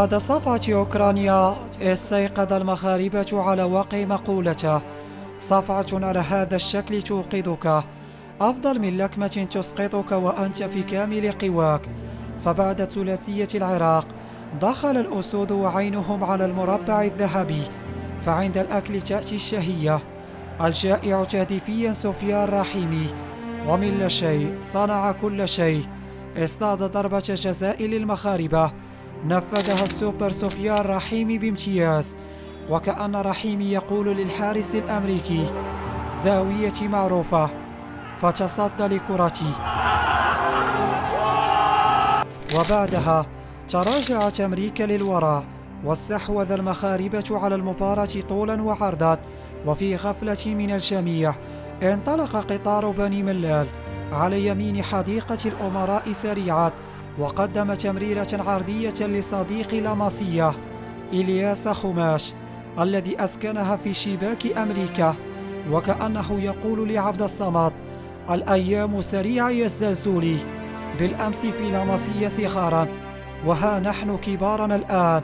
بعد صفعة أوكرانيا استيقظ المغاربة على وقع مقولته: صفعة على هذا الشكل توقظك أفضل من لكمة تسقطك وأنت في كامل قواك. فبعد ثلاثية العراق دخل الأسود وعينهم على المربع الذهبي، فعند الأكل تأتي الشهية. الجائع تهديفيا سفيان رحيمي، ومن لا شيء صنع كل شيء. اصطاد ضربة جزاء للمغاربة، نفذها السوبر سفيان رحيمي بامتياز، وكأن رحيمي يقول للحارس الأمريكي: زاويتي معروفة فتصدى لكرتي. وبعدها تراجعت أمريكا للوراء، واستحوذ المغاربة على المباراة طولا وعرضا. وفي غفلة من الجميع انطلق قطار بني ملال على يمين حديقة الأمراء سريعا، وقدم تمريرة عرضية لصديق لاماسيا إلياس خماش الذي أسكنها في شباك أمريكا، وكأنه يقول لعبد الصمد: الأيام سريعة يا الزلزولي، بالأمس في لاماسيا صغارا، وها نحن كبارنا الآن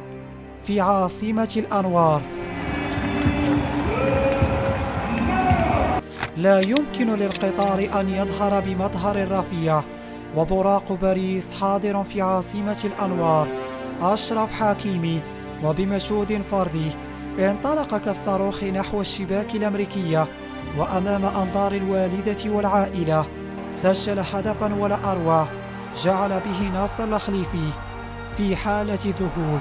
في عاصمة الأنوار. لا يمكن للقطار أن يظهر بمظهر رفيع، وبراق باريس حاضر في عاصمة الأنوار. أشرف حكيمي وبمجهود فردي انطلق كالصاروخ نحو الشباك الأمريكية، وأمام أنظار الوالدة والعائلة سجل هدفا ولا أروع، جعل به ناصر الخليفي في حالة ذهول.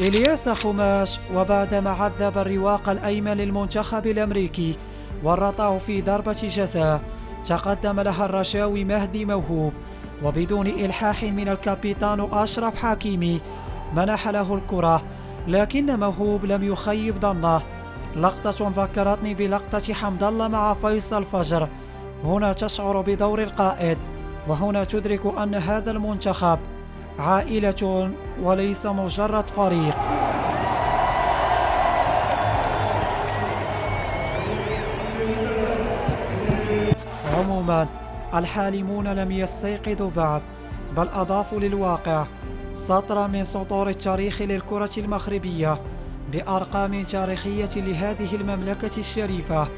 إلياس خماش، وبعدما عذب الرواق الأيمن للمنتخب الأمريكي ورطه في ضربة جزاء، تقدم لها الرشاوي مهدي موهوب، وبدون إلحاح من الكابيتان أشرف حكيمي منح له الكرة، لكن موهوب لم يخيب ظنه. لقطة ذكرتني بلقطة حمد الله مع فيصل فجر. هنا تشعر بدور القائد، وهنا تدرك أن هذا المنتخب عائلة وليس مجرد فريق. عموما الحالمون لم يستيقظوا بعد، بل أضافوا للواقع سطرا من سطور التاريخ للكرة المغربية بأرقام تاريخية لهذه المملكة الشريفة: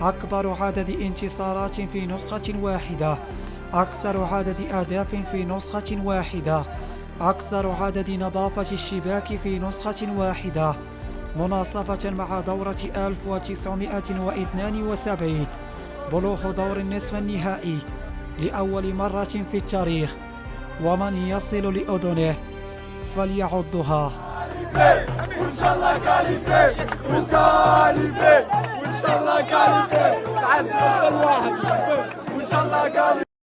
أكبر عدد انتصارات في نسخة واحدة، أكثر عدد أهداف في نسخة واحدة، أكثر عدد نظافة الشباك في نسخة واحدة، مناصفة مع دورة 1972، بلوغ دور النصف النهائي لأول مرة في التاريخ، ومن يصل لأذنه فليعضها. وإن شاء الله كاليفي وكاليفي، وإن شاء الله كاليفي، عز واحد، وإن شاء الله كاليفي.